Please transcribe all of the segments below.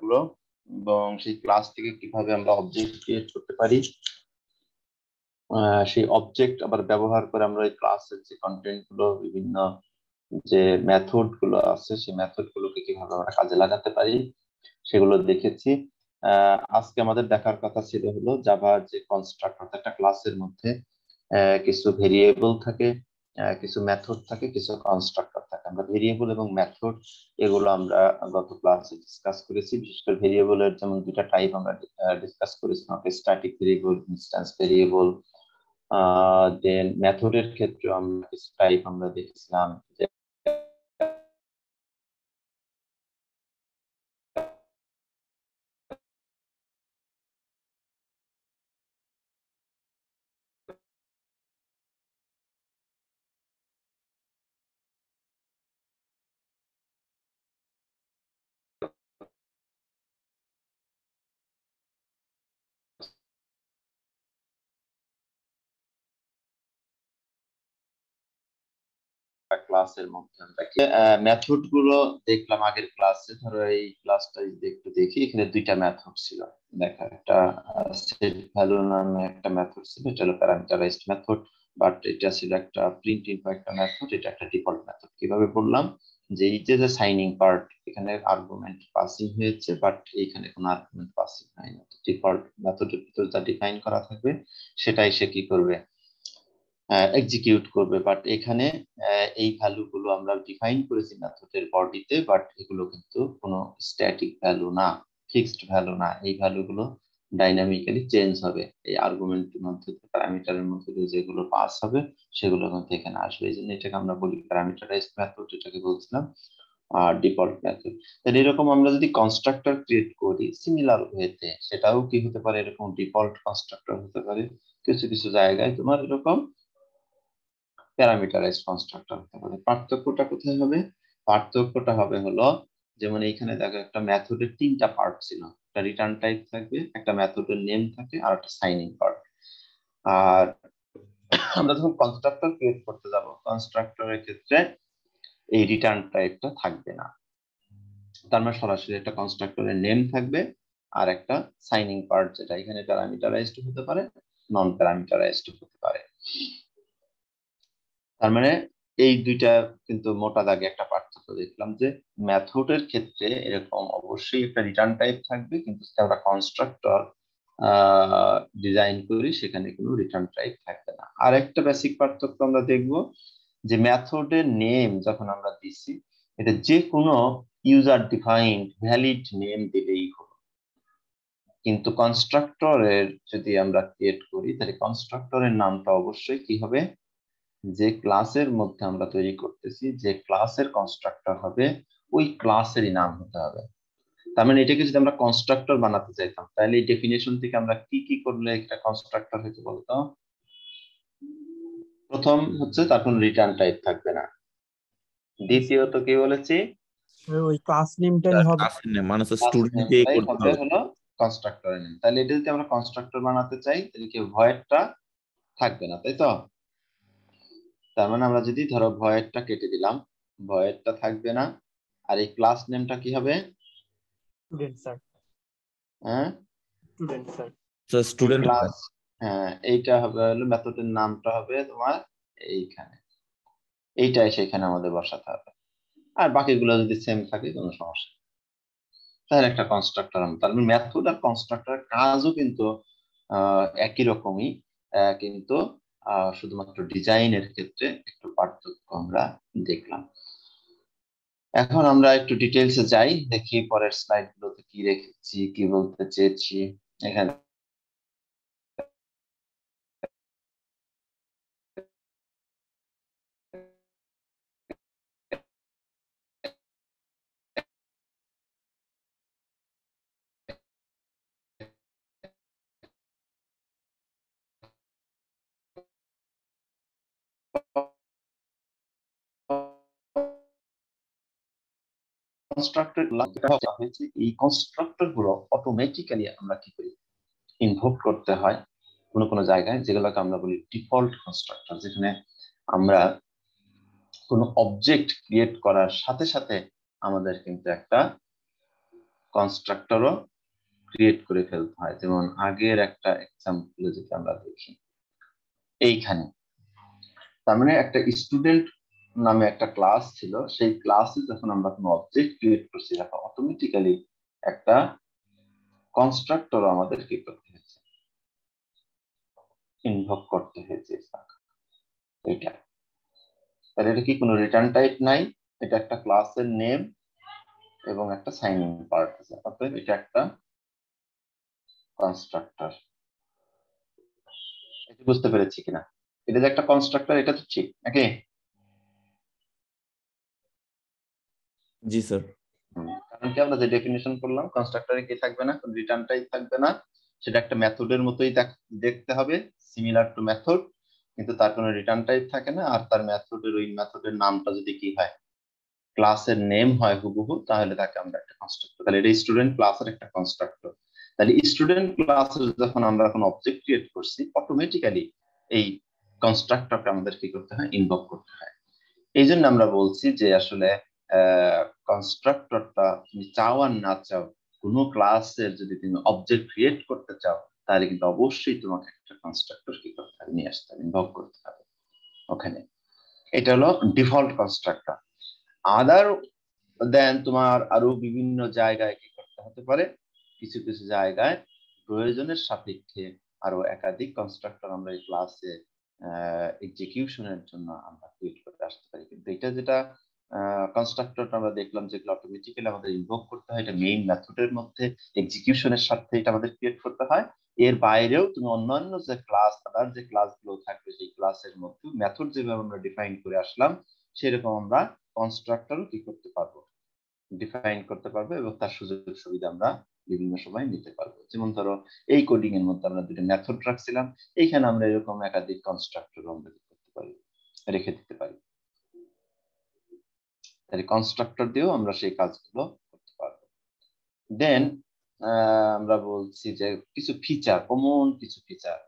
গুলো এবং সেই ক্লাস থেকে কিভাবে আমরা অবজেক্ট ক্রিয়েট করতে পারি, সেই অবজেক্ট আবার ব্যবহার করে আমরা এই ক্লাসের যে কন্টেন্ট গুলো, বিভিন্ন যে মেথড গুলো আছে সেই মেথড গুলোকে কিভাবে আমরা কাজে লাগাতে পারি সেগুলো দেখেছি। আজকে আমাদের দেখার কথা ছিল হলো জাভা যে কনস্ট্রাক্টর, একটা ক্লাসের মধ্যে কিছু ভেরিয়েবল থাকে, কিছু মেথড থাকে, কিছু কনস্ট্রাক্টর থাকে। আমরা ভেরিয়েবল এবং মেথড এগুলো আমরা গত ক্লাসে ডিসকাস করেছি। বিশেষ করে ভেরিয়েবলের যেমন দুটা টাইপ আমরা ডিসকাস করেছিলাম, স্ট্যাটিক ভেরিয়েবল, ইনস্ট্যান্স ভেরিয়েবল। দেন মেথডের ক্ষেত্রে আমরা কিছু টাইপ আমরা দেখেছিলাম, যে ক্লাসের মধ্যে আমরা মেথড গুলো দেখলাম আগের ক্লাসে। ধরো এই ক্লাসটা যদি একটু দেখি, এখানে দুইটা মেথড ছিল। দেখা, একটা সেট ভ্যালু নামে একটা মেথড ছিল, এটা হলো প্যারামিটারাইজড মেথড। বাট এটা ছিল একটা প্রিন্ট ইনফো একটা মেথড, এটা একটা ডিফল্ট মেথড। কিভাবে বললাম, যে এই যে সাইনিং পার্ট, এখানে আর্গুমেন্ট পাসিং হয়েছে, বাট এইখানে কোনো আর্গুমেন্ট পাসিং হয়নি। ডিফল্ট মেথডের ভিতর যা ডিফাইন করা থাকবে সেটাই সে কি করবে, এক্সিকিউট করবে। বাট এখানে এই ভ্যালু গুলো আমরা ডিফাইন করেছি মেথডের বডিতে, বাট এগুলো কিন্তু কোনো স্ট্যাটিক ভ্যালু না, ফিক্সড ভ্যালু না। এই ভ্যালু গুলো ডাইনামিক্যালি চেঞ্জ হবে। এই আর্গুমেন্টের মধ্যে, প্যারামিটারের মধ্যে দিয়ে যেগুলো পাস হবে সেগুলো কিন্তু এখানে আসবে। এই জন্য এটাকে আমরা বলি প্যারামিটারাইজড মেথড, এটাকে বলছিলাম আর ডিফল্ট মেথড। তাহলে এরকম আমরা যদি কনস্ট্রাক্টর ক্রিয়েট করি সিমিলার ওয়েতে, সেটাও কি হতে পারে, এরকম ডিফল্ট কনস্ট্রাক্টর হতে পারে, কিছু কিছু জায়গায় তোমার এরকম প্যারামিটারাইজড কনস্ট্রাক্টর হতে পারে। পার্থক্যটা কোথায় হবে? পার্থক্যটা হবে হলো, যেমন এইখানে দেখো একটা মেথডের তিনটা পার্ট ছিল, একটা রিটার্ন টাইপ থাকবে, একটা মেথডের নেম থাকে, আর একটা সাইনিং পার্ট। আর আমরা যখন কনস্ট্রাক্টর ক্রিয়েট করতে যাব, কনস্ট্রাক্টরের ক্ষেত্রে এই রিটার্ন টাইপটা থাকবে না। তার মানে সরাসরি একটা কনস্ট্রাক্টরের নেম থাকবে আর একটা সাইনিং পার্ট, যেটা এখানে প্যারামিটারাইজড হতে পারে, নন প্যারামিটারাইজড হতে পারে। তার মানে এই দুইটা কিন্তু মোটা দাগে একটা পার্থক্য দেখলাম, যে মেথডের ক্ষেত্রে এরকম অবশ্যই একটা রিটার্ন টাইপ থাকবে, কিন্তু আমরা কনস্ট্রাক্টর ডিজাইন করি সেখানে কোনো রিটার্ন টাইপ থাকবে না। আর একটা বেসিক পার্থক্য আমরা দেখব, যে মেথডের নেম যখন আমরা দিচ্ছি, এটা যে কোনো ইউজার ডিফাইন্ড ভ্যালিড নেম দিলেই হলো। কিন্তু কনস্ট্রাক্টরের যদি আমরা ক্রিয়েট করি, তাহলে কনস্ট্রাক্টরের নামটা অবশ্যই কি হবে, যে ক্লাসের মধ্যে আমরা তৈরি করতেছি, যে ক্লাসের কনস্ট্রাক্টর হবে ওই ক্লাসেরই নাম হতে হবে। তার মানে এটাকে যদি আমরা কনস্ট্রাক্টর বানাতে চাইতাম, তাহলে এই ডেফিনেশন থেকে আমরা কি কি করলে একটা কনস্ট্রাক্টর হতে বলতো? প্রথম হচ্ছে তার কোনো রিটার্ন টাইপ থাকবে না। দ্বিতীয়ত কি বলেছি, ওই ক্লাস নেমটাই হবে, মানে স্টুডেন্ট দিয়ে করতে হবে হবে। হলো কনস্ট্রাক্টরের নেম। তাহলে এটা যদি আমরা কনস্ট্রাক্টর বানাতে চাই, তাহলে কি ভয়েডটা থাকবে না, তাই তো? তার মানে আমরা যদি ধরো ভয়েডটা কেটে দিলাম, ভয়েডটা থাকবে না। আর এই ক্লাস নেমটা কি হবে? Student sir. হ্যাঁ, স্টুডেন্ট স্যার। স্টুডেন্ট ক্লাস, হ্যাঁ, এইটা হবে হলো মেথডের নামটা হবে তোমার এইখানে, এইটাই সেখানে আমাদের বসাতে হবে। আর বাকিগুলো যদি সেম থাকে কোনো সমস্যা নেই। তাহলে একটা কনস্ট্রাক্টর, তার মানে মেথড আর কনস্ট্রাক্টরের কাজও কিন্তু একই রকমই, কিন্তু শুধুমাত্র ডিজাইনের ক্ষেত্রে একটু পার্থক্য আমরা দেখলাম। এখন আমরা একটু ডিটেলসে যাই, দেখি পরের স্লাইড গুলোতে কি রেখেছি, কি বলতে চেয়েছি। এখানে কনস্ট্রাক্টর হয়েছে, এই কনস্ট্রাক্টর গুলো অটোমেটিক্যালি আমরা কি করি, ইনভোক করতে হয় কোনো কোনো জায়গায়, যেগুলোকে আমরা বলি ডিফল্ট কনস্ট্রাক্টর, যেখানে আমরা কোনো অবজেক্ট ক্রিয়েট করার সাথে সাথে আমাদের কিন্তু একটা কনস্ট্রাক্টরও ক্রিয়েট করে ফেলতে হয়। যেমন আগের একটা এক্সাম্পল যদি আমরা দেখি, এইখানে তার মানে একটা স্টুডেন্ট নামে একটা ক্লাস ছিল, সেই ক্লাসে যখন আমরা কোনো অবজেক্ট ক্রিয়েট করছি তখন অটোমেটিক্যালি একটা কনস্ট্রাক্টর আমাদের কি করতে হয়েছে, ইনভোক করতে হয়েছে। এটা তাহলে এটা কি কোনো রিটার্ন টাইপ নাই, এটা একটা ক্লাসের নেম এবং একটা সাইনিং পার্ট আছে, অতএব এটা একটা কনস্ট্রাক্টর। এটা বুঝতে পেরেছি কিনা? এটা যে একটা কনস্ট্রাক্টর এটা তো ঠিক নাকি? জি স্যার। কারণ কি আমরা যে ডেফিনিশন করলাম কনস্ট্রাক্টরে কি থাকবে না, রিটার্ন টাইপ থাকবে না, সেটা একটা মেথডের মতোই দেখতে হবে, সিমিলার টু মেথড, কিন্তু তার কোনো রিটার্ন টাইপ থাকে না। আর তার মেথডের ওই মেথডের নামটা যদি কি হয়, ক্লাসের নেম হয় হুবহু, তাহলে তাকে আমরা একটা কনস্ট্রাক্টর, তাহলে এটা স্টুডেন্ট ক্লাসের একটা কনস্ট্রাক্টর। তাহলে স্টুডেন্ট ক্লাসের যখন আমরা কোনো অবজেক্ট ক্রিয়েট করছি অটোমেটিক্যালি এই কনস্ট্রাক্টরকে আমাদের কি করতে হয়, ইনভোক করতে হয়। এই জন্য আমরা বলছি যে আসলে কনস্ট্রাক্টরটা তুমি চাও আর না চাও, কোনো ক্লাসের যদি তুমি অবজেক্ট ক্রিয়েট করতে চাও তাহলে কিন্তু অবশ্যই তোমাকে একটা কনস্ট্রাক্টর কি করতে হবে, নিয়ে আসতে হবে, ইনভোক করতে হবে ওখানে। এটা হলো ডিফল্ট কনস্ট্রাক্টর। আদার দেন তোমার আরো বিভিন্ন জায়গায় কি করতে হতে পারে, কিছু কিছু জায়গায় প্রয়োজনের সাপেক্ষে আরো একাধিক কনস্ট্রাক্টর আমরা এই ক্লাসে এক্সিকিউশনের জন্য আমরা ক্রিয়েট করে আসতে পারি। কিন্তু এটা যেটা কনস্ট্রাক্টর আমরা দেখলাম যেগুলো অটোমেটিক্যালি আমাদের ইনভোক করতে হয়, এটা মেইন মেথডের মধ্যে এক্সিকিউশনের সাথে এটা আমাদের ক্রিয়েট করতে হয়। এর বাইরেও তুমি অন্যান্য যে ক্লাস, আদার যে ক্লাসগুলো থাকবে সেই ক্লাসের মধ্যে মেথড যেভাবে আমরা ডিফাইন করে আসলাম সেরকম আমরা কনস্ট্রাক্টরও কি করতে পারবো, ডিফাইন করতে পারবো, এবং তার সুযোগ সুবিধা আমরা বিভিন্ন সময় নিতে পারবো। যেমন ধরো এই কোডিং এর মধ্যে আমরা দুটো মেথড রাখছিলাম, এইখানে আমরা এরকম একাধিক কনস্ট্রাক্টর আমরা করতে পারি, রেখে দিতে পারি। তাহলে কনস্ট্রাক্টর দিয়েও আমরা সেই কাজগুলো করতে পারবো। দেন আমরা বলছি যে কিছু ফিচার, কমন কিছু ফিচার।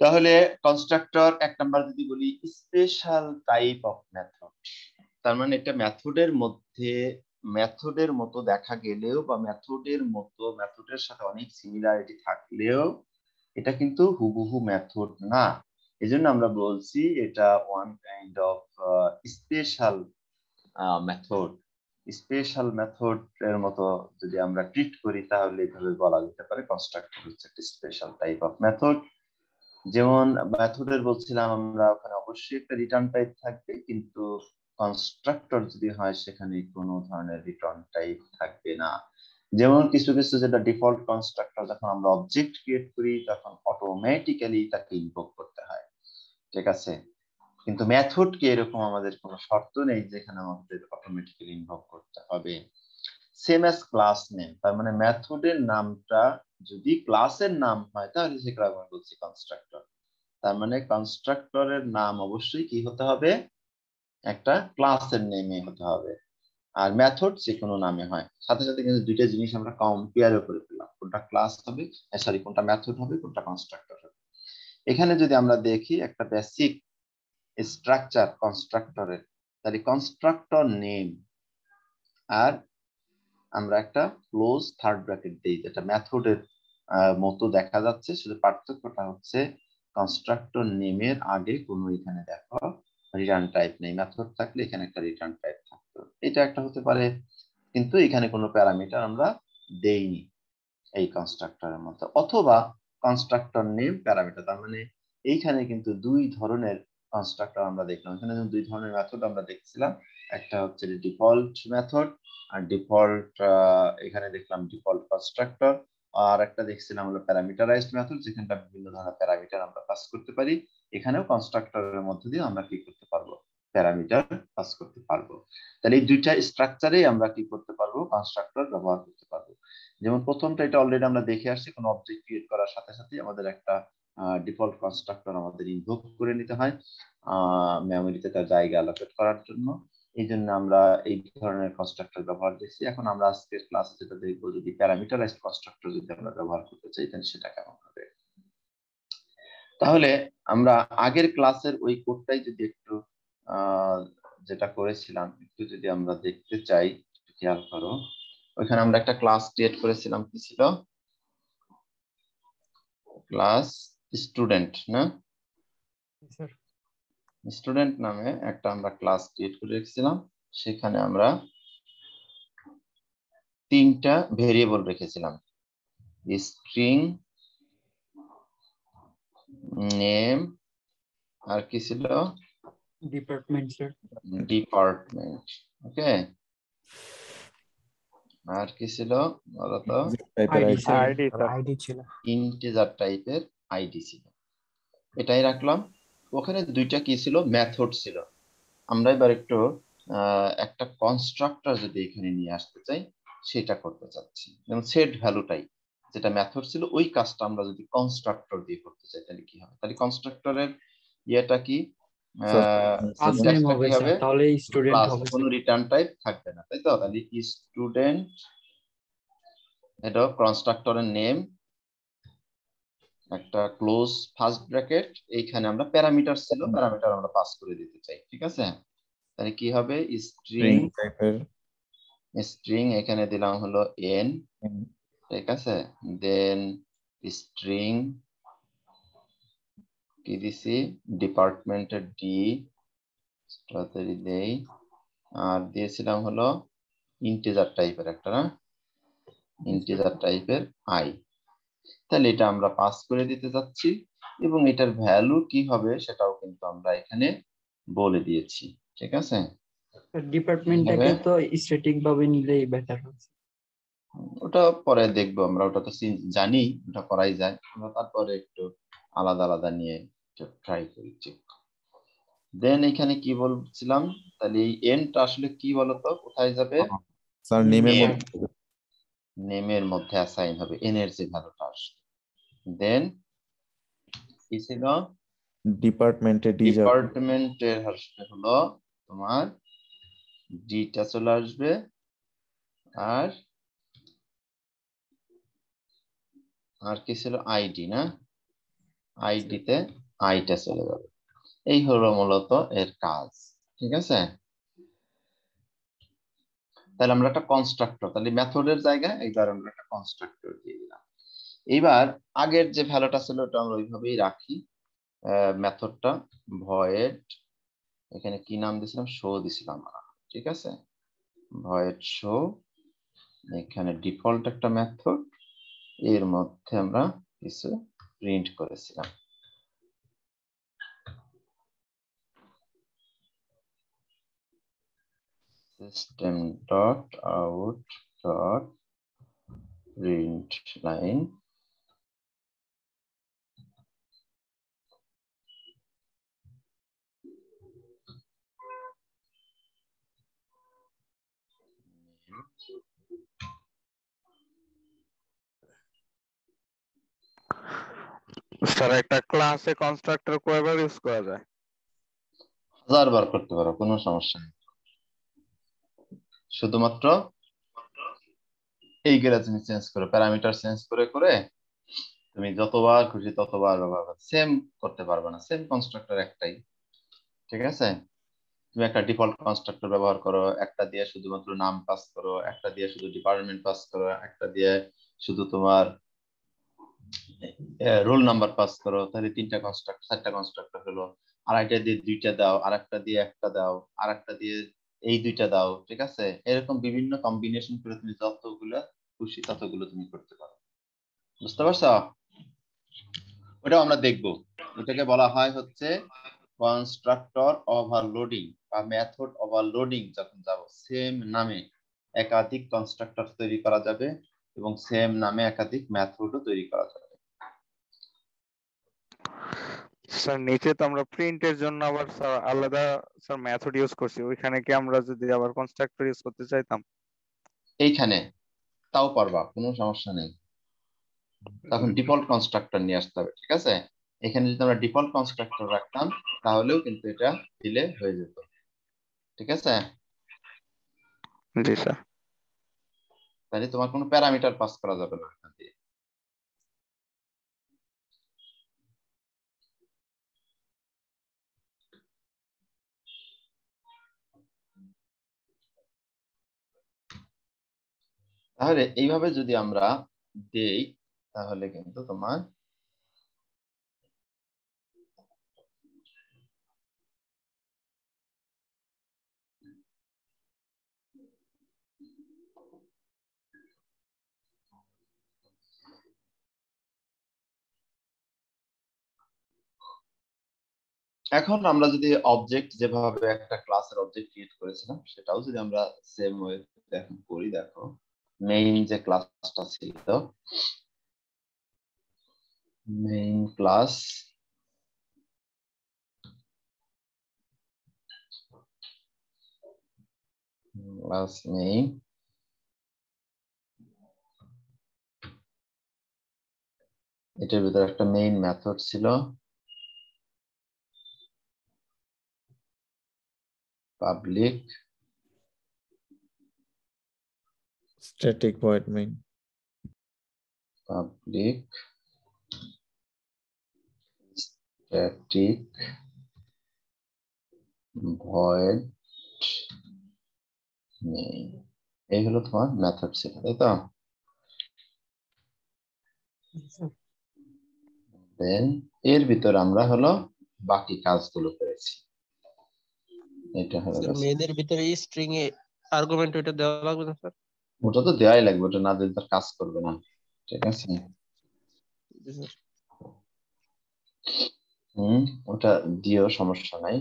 তাহলে কনস্ট্রাক্টর এক নাম্বার যদি বলি স্পেশাল টাইপ অফ মেথড, তার মানে এটা মেথডের মতো দেখা গেলেও বা মেথডের সাথে অনেক সিমিলারিটি থাকলেও এটা কিন্তু হুবহু মেথড না। এজন্য আমরা বলছি এটা one kind of special method. Special method এর মতো যদি আমরা ট্রিট করি তাহলে এইভাবে বলা যেতে পারে কনস্ট্রাক্টর হচ্ছে একটা স্পেশাল টাইপ অফ মেথড। যেমন মেথডের বলছিলাম আমরা, ওখানে অবশ্যই একটা রিটার্ন টাইপ থাকবে, কিন্তু কনস্ট্রাক্টর যদি হয় সেখানে কোনো ধরনের রিটার্ন টাইপ থাকবে না। যেমন কিছু কিছু যেটা ডিফল্ট কনস্ট্রাক্টর, যখন আমরা অবজেক্ট ক্রিয়েট করি তখন অটোমেটিক্যালি তাকে ইনভোক করতে হয়, ঠিক আছে? কিন্তু মেথড কি এরকম আমাদের কোনো শর্ত নেই যেখানে আমাদের অটোমেটিক্যালি ইনভোক করতে হবে। সেম অ্যাজ ক্লাস নেম, তার মানে মেথডের নামটা যদি ক্লাসের নাম হয় তাহলে সেটা আমরা বলছি কনস্ট্রাক্টর। তার মানে কনস্ট্রাক্টরের নাম অবশ্যই কি হতে হবে, একটা ক্লাসের নেমে হতে হবে। আর মেথড যে কোনো নামে হয়, সাথে সাথে কিন্তু দুইটা জিনিস আমরা কম্পেয়ারও করে ফেললাম, কোনটা ক্লাস হবে, সরি কোনটা মেথড হবে, কোনটা কনস্ট্রাক্টর হবে। এখানে যদি আমরা দেখি একটা বেসিক স্ট্রাকচার কনস্ট্রাক্টরের, তাহলে কনস্ট্রাক্টর নেম আর আমরা একটা ক্লোজ থার্ড ব্র্যাকেট দিই, যেটা মেথডের মতো দেখা যাচ্ছে, শুধু পার্থক্যটা হচ্ছে কনস্ট্রাক্টর নেমের আগে কোনো এখানে দেখো রিটার্ন টাইপ নেই, মেথড থাকলে এখানে একটা রিটার্ন টাইপ থাকতো, এটা একটা হতে পারে। কিন্তু এখানে কোনো প্যারামিটার আমরা দেইনি এই কনস্ট্রাক্টরের মধ্যে, অথবা কনস্ট্রাক্টর নেম প্যারামিটার। তার মানে এইখানে কিন্তু দুই ধরনের কনস্ট্রাক্টর আমরা দেখলাম, এখানে দুই ধরনের মেথড আমরা দেখছিলাম, একটা হচ্ছে ডিফল্ট মেথড আর ডিফল্ট, এখানে দেখলাম ডিফল্ট কনস্ট্রাক্টর, আর একটা দেখছিলাম হলো প্যারামিটারাইজড মেথড, যেখানটা বিভিন্ন ধরনের প্যারামিটার আমরা পাস করতে পারি। এখানেও কনস্ট্রাক্টরের মধ্যে দিয়ে আমরা কি করতে পারবো, প্যারামিটার পাস করতে পারবো। তাহলে এই দুইটা স্ট্রাকচারেই আমরা কি করতে পারবো, কনস্ট্রাক্টর ব্যবহার করতে পারবো। যেমন প্রথমটা এটা অলরেডি আমরা দেখে আসছি, কোনো অবজেক্ট ক্রিয়েট করার সাথে সাথে আমাদের একটা ডিফল্ট কনস্ট্রাক্টর আমাদের ইনভোক করে নিতে হয় মেমোরিতে তার জায়গা অ্যালোকেট করার জন্য। এই জন্য আমরা এই ধরনের কনস্ট্রাক্টর ব্যবহার করছি। এখন আমরা আজকের ক্লাসে যেটা দেখবো, যদি প্যারামিটারাইজড কনস্ট্রাক্টর যদি আমরা ব্যবহার করতে চাই তাহলে সেটা কেমন হবে। তাহলে আমরা আগের ক্লাসের ওই কোডটাই যদি একটু যেটা করেছিলাম একটু যদি আমরা দেখতে চাই, খেয়াল করো। ওইখানে আমরা একটা ক্লাস ক্রিয়েট করেছিলাম, কি ছিল? ক্লাস স্টুডেন্ট, না? স্যার স্টুডেন্ট নামে একটা আমরা ক্লাস ক্রিয়েট করে রেখেছিলাম। সেখানে আমরা 3টা ভেরিয়েবল রেখেছিলাম, স্ট্রিং, নেম, আর কি ছিল? Department sir. ডিপার্টমেন্ট। ওকে, আর কি ছিল বলতো? টাইপের ID ID. Sir, ID sir. ID ছিল। ইন্টিজার টাইপের আইডি ছিল, এটাই রাখলাম। ওখানে 2টা কি ছিল? মেথড ছিল। আমরা এবার একটু একটা কনস্ট্রাক্টর যদি এখানে নিয়ে আসতে চাই, সেটা করতে চাচ্ছি। যেমন সেট ভ্যালুটাই, যেটা মেথড ছিল, ওই কাজটা আমরা যদি কনস্ট্রাক্টর দিয়ে করতে চাই, তাহলে কি হবে? তাহলে কনস্ট্রাক্টরের ইয়েটা কি? ক্লাস নেম সিনট্যাক্সটা হবে কি স্যার, হবে? তাহলে স্টুডেন্ট ক্লাস, হবে কোনো স্যার। রিটার্ন টাইপ থাকবে না, তাই তো? তাহলে স্টুডেন্ট, এটা কনস্ট্রাক্টরের নেম, একটা ক্লোজ ফার্স্ট ব্র্যাকেট, এইখানে আমরা প্যারামিটার ছিল, প্যারামিটার আমরা পাস করে দিতে চাই, ঠিক আছে? তাহলে কি হবে? স্ট্রিং, স্ট্রিং টাইপের স্ট্রিং এখানে দিলাম হলো n, ঠিক আছে? দেন স্ট্রিং কি দিছি? ডিপার্টমেন্টের ডি, তাড়াতাড়ি দেই, আর দিয়েছিলাম হলো ইন্টিজার টাইপের একটা, না? ইন্টিজার টাইপের আই। তাহলে এটা আমরা পাস করে দিতে যাচ্ছি, এবং এটার ভ্যালু কি হবে সেটাও কিন্তু আমরা এখানে বলে দিয়েছি, ঠিক আছে? ডিপার্টমেন্টটাকে তো স্ট্যাটিক ভাবে নিলেই বেটার হবে। ওটা পরে দেখবো আমরা, ওটা তো জানি, ওটা করাই যায়, আমরা তারপরে একটু আলাদা আলাদা নিয়ে ট্রাই করি। দেন এখানে কি বলছিলাম? তাহলে এই এনটা আসলে কি বলতো, কোথায় যাবে? স্যার নেমের Name. মধ্যে নেমের মধ্যে অ্যাসাইন হবে, এন এর যে ভ্যালুটা আসবে। দেন কি ছিল? ডিপার্টমেন্টে ডি যাবে। ডিপার্টমেন্টের আসবে হলো তোমার ডিটা চলে আসবে, আর আর কি ছিল? আইডি, না? আইডিতে আইটা চলে যাবে। এই হলো মূলত এর কাজ, ঠিক আছে? তাহলে আমরা একটা কনস্ট্রাক্টর, তাহলে মেথডের জায়গায় এইবার আমরা একটা কনস্ট্রাক্টর দিয়ে দিলাম। এইবার আগের যে ভ্যালুটা ছিল ওটা আমরা ওইভাবেই রাখি। মেথডটা ভয়েড, এখানে কি নাম দিয়েছিলাম? শো দিছিলাম আমরা, ঠিক আছে? ভয়েড শো, এখানে ডিফল্ট একটা মেথড, এর মধ্যে আমরা কিছু প্রিন্ট করেছিলাম। System dot out dot print line, sir একটা ক্লাসে কনস্ট্রাক্টর কয়বার ইউজ করা যায়? 1000 বার করতে পারো, কোনো সমস্যা নেই। শুধুমাত্র এইগুলা তুমি চেঞ্জ করো, প্যারামিটার চেঞ্জ করে করে তুমি যতবার খুশি ততবার ব্যবহার করো, সেম করতে পারবে না, সেম কনস্ট্রাক্টর একটাই, ঠিক আছে? তুমি একটা ডিফল্ট কনস্ট্রাক্টর ব্যবহার করো, একটা দিয়ে শুধুমাত্র নাম পাস করো, একটা দিয়ে শুধু ডিপার্টমেন্ট পাস করো, একটা দিয়ে শুধু তোমার রোল নাম্বার পাস করো, তাহলে 3টা কনস্ট্রাক্টর, 4টা কনস্ট্রাক্টর হলো। আর একটা দিয়ে 2টা দাও, আর একটা দিয়ে একটা দাও, আর একটা দিয়ে এই 2টা দাও, ঠিক আছে? এরকম বিভিন্ন কম্বিনেশন করে তুমি যতগুলো খুশি ততগুলো তুমি করতে পারো, বুঝতে পারছো? ওটাও আমরা দেখবো। এটাকে বলা হয় হচ্ছে কনস্ট্রাক্টর ওভারলোডিং বা মেথড ওভারলোডিং। যখন যাব, সেম নামে একাধিক কনস্ট্রাক্টর তৈরি করা যাবে এবং সেম নামে একাধিক মেথডও তৈরি করা যাবে। স্যার নিচে তো আমরা প্রিন্টের জন্য আবার স্যার আলাদা স্যার মেথড ইউজ করছি, ওইখানে কি আমরা যদি আবার কনস্ট্রাক্টর ইউজ করতে চাইতাম? এইখানে তাও পারবা, কোনো সমস্যা নেই। তখন ডিফল্ট কনস্ট্রাক্টর নিয়ে আসতে হবে, ঠিক আছে? এখানে যদি আমরা ডিফল্ট কনস্ট্রাক্টর রাখতাম তাহলেও কিন্তু এটা দিলে হয়ে যেত, ঠিক আছে? জি স্যার। তাহলে তোমার কোনো প্যারামিটার পাস করা যাবে না এখান দিয়ে। তাহলে এইভাবে যদি আমরা দেই তাহলে কিন্তু তোমার এখন আমরা যদি অবজেক্ট যেভাবে একটা ক্লাসের অবজেক্ট ক্রিয়েট করেছিলাম সেটাও যদি আমরা সেম ওয়েতে এখন করি, দেখো মেইন যে ক্লাসটা ছিল, মেইন ক্লাস নেই, এটার ভিতরে একটা মেইন মেথড ছিল public static void main. Public static void নেই, এই হলো তোমার মেথড ছিল, তাই তো? দেন এর ভিতর আমরা হলো বাকি কাজগুলো করেছি। এটা হলো স্যার মেইনের ভিতরে স্ট্রিং এ আর্গুমেন্ট ওটা দেওয়া লাগবে না স্যার? ওটা তো দেওয়াই লাগবে, ওটা না দিলে তার কাজ করবে না, ঠিক আছে? জি স্যার। ওটা দিয়েও সমস্যা নাই,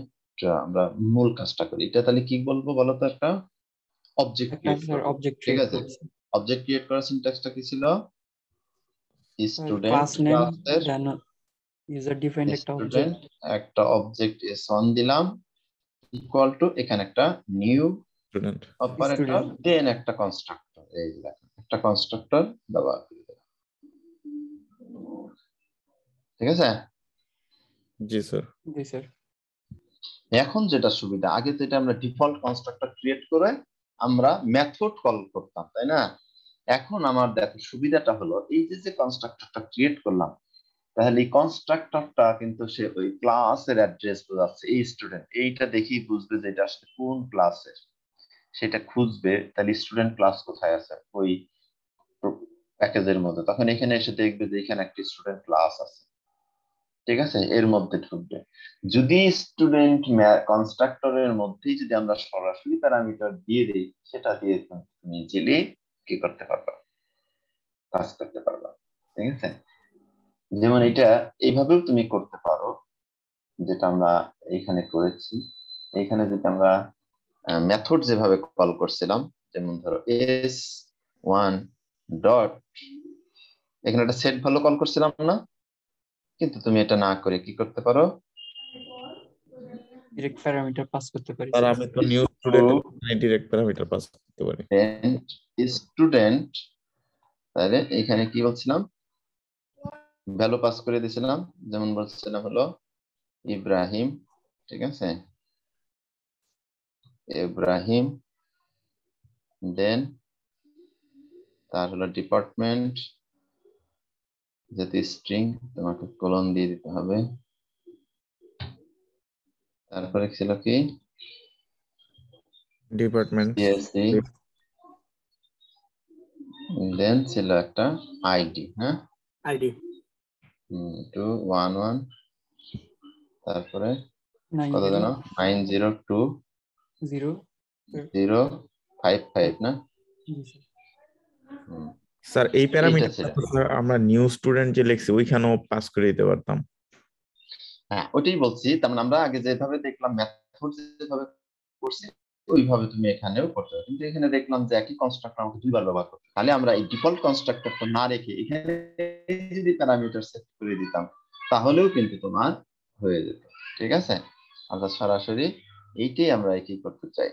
আমরা মূল কাজটা করি। এটা তাহলে কি বলবো বলো তো? একটা অবজেক্ট ক্রিয়েট করব, অবজেক্ট ঠিক ক্রিয়েট আছে? করছি, অবজেক্ট ক্রিয়েট করার সিনট্যাক্সটা কি ছিল? স্টুডেন্ট ক্লাস নেম ক্লাসের দেন ইউজার ডিফাইন্ড একটা স্টুডেন্ট অবজেক্ট, একটা অবজেক্ট s1 দিলাম ইকুয়াল টু এখানে একটা নিউ Student. অপারেটর দেন একটা কনস্ট্রাক্টর, এই যে দেখো একটা কনস্ট্রাক্টর ব্যবহার করে দিলাম, ঠিক আছে? জি স্যার। জি স্যার। এখন যেটা সুবিধা, আগে তো এটা আমরা ডিফল্ট কনস্ট্রাক্টর ক্রিয়েট করে আমরা মেথড কল করতাম, তাই না? এখন আমার দেখো সুবিধাটা হলো এই যে কনস্ট্রাক্টরটা ক্রিয়েট করলাম, তাহলে এই কনস্ট্রাক্টরটা কিন্তু সে ওই ক্লাসের অ্যাড্রেস বোঝাচ্ছে, এই স্টুডেন্ট এইটা দেখেই বুঝবে যে এটা আসলে কোন ক্লাসের, সেটা খুঁজবে তাহলে স্টুডেন্ট ক্লাস কোথায় আছে ওই প্যাকেজের মধ্যে, তখন এখানে এসে দেখবে যে এখানে একটা স্টুডেন্ট ক্লাস আছে, ঠিক আছে? এর মধ্যে ঢুকবে। যদি স্টুডেন্ট কনস্ট্রাক্টরের মধ্যেই যদি আমরা সরাসরি প্যারামিটার দিয়ে দিই, সেটা দিয়ে তুমি ইজিলি কি করতে পারবা, কাজ করতে পারবা, ঠিক আছে? যেমন এটা এইভাবেও তুমি করতে পারো, যেটা আমরা এইখানে করেছি। এইখানে যদি আমরা মেথড যেভাবে কল করছিলাম, যেমন ধরো s1 ডট, এখানে একটা সেট ভ্যালু কল করছিলাম না? কিন্তু তুমি এটা না করে কি করতে পারো, ডিরেক্ট প্যারামিটার পাস করতে পারি আর স্যার। আমি তো new student direct parameter pass করতে পারি। স্টুডেন্ট, তাহলে এখানে কি বলছিলাম, ভ্যালু পাস করে দিয়েছিলাম, যেমন বলছিলাম হলো ইব্রাহিম, ঠিক আছে? ইব্রাহিম দেন তার হলো ডিপার্টমেন্ট, যেহেতু স্ট্রিং তোমাকে কোলন দিয়ে দিতে হবে, তারপরে ছিল কি ডিপার্টমেন্ট সিএসসি, দেন ছিল একটা আইডি, হ্যাঁ আইডি 211, তারপরে 9 কত যেন 0 902055 না? স্যার এই এইটা প্যারামিটার ছিল, আমরা নিউ স্টুডেন্ট যে লিখছি ওইখানেও পাস করে দিতে পারতাম। হ্যাঁ ওটাই বলছি, তার মানে আমরা আগে যেভাবে দেখলাম মেথড যেভাবে করছি ওইভাবে তুমি এখানেও করতে পারো, কিন্তু এখানে দেখলাম যে একই কনস্ট্রাক্টর আমাকে দুইবার ব্যবহার করতে, তাহলে আমরা এই ডিফল্ট কনস্ট্রাক্টরটা না রেখে এখানে যদি প্যারামিটার সেট করে দিতাম তাহলেও কিন্তু তোমার হয়ে যেত, ঠিক আছে? আমরা সরাসরি এইটাই আমরা কি করতে চাই,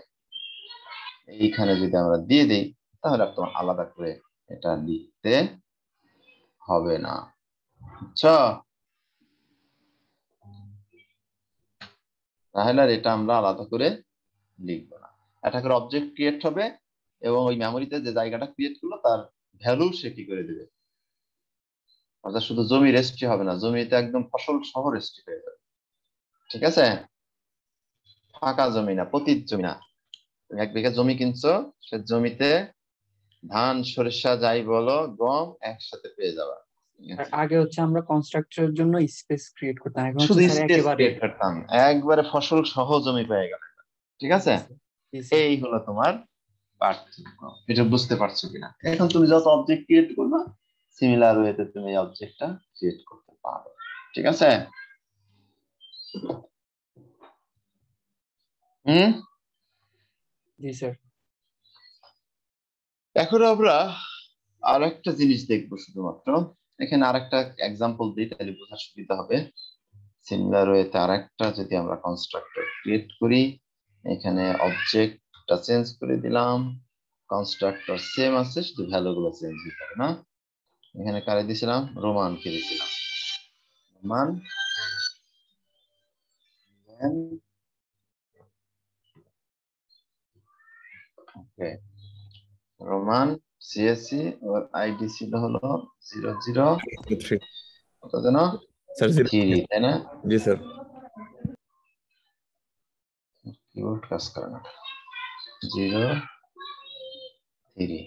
এইখানে যদি আমরা দিয়ে দিই তাহলে আর তোমার আলাদা করে এটা লিখতে হবে না, বুঝছো? তাহলে আর এটা আমরা আলাদা করে লিখবো না, এটা করে অবজেক্ট ক্রিয়েট হবে এবং ওই মেমোরিতে যে জায়গাটা ক্রিয়েট করলো তার ভ্যালু সে কি করে দেবে, অর্থাৎ শুধু জমি রেজিস্ট্রি হবে না, জমিতে একদম ফসল সহ রেজিস্ট্রি হয়ে যাবে, ঠিক আছে? ফাঁকা জমি না, পতিত জমি না, তুমি 1 বিঘা জমি কিনছো, সে জমিতে ধান সরিষা যাই বলো গম একসাথে পেয়ে যাবা। আগে হচ্ছে আমরা কনস্ট্রাক্টরের জন্য স্পেস ক্রিয়েট করতাম, এখন শুধু হচ্ছে স্যার স্পেস একেবারে ক্রিয়েট করতাম, একবারে ফসল সহ জমি পেয়ে গেল। ঠিক আছে, জি স্যার। এই হলো তোমার পার্থক্য। এটা বুঝতে পারছো কিনা? এখন তুমি যত অবজেক্ট ক্রিয়েট করবা সিমিলার ওয়েতে তুমি এই অবজেক্টটা ক্রিয়েট করতে পারো। ঠিক আছে? হুম। জি স্যার। এখন আমরা আরেকটা জিনিস দেখবো, শুধুমাত্র এখানে আরেকটা এক্সাম্পল দিই তাহলে বোঝার সুবিধা হবে। সিমিলার ওয়েতে আরেকটা যদি আমরা কনস্ট্রাক্টর ক্রিয়েট করি, এখানে অবজেক্টটা চেঞ্জ করে দিলাম, কনস্ট্রাক্টর সেম আছে, শুধু ভ্যালু গুলো চেঞ্জ হতে হবে না। এখানে কারে দিয়েছিলাম? রোমানকে দিয়েছিলাম। রোমান ওকে, রোমান সিএসসি ওর আইডি ছিল হলো 00 কত যেন স্যার 3, তাই না? জি স্যার। কিবোর্ড কাজ করে না। 03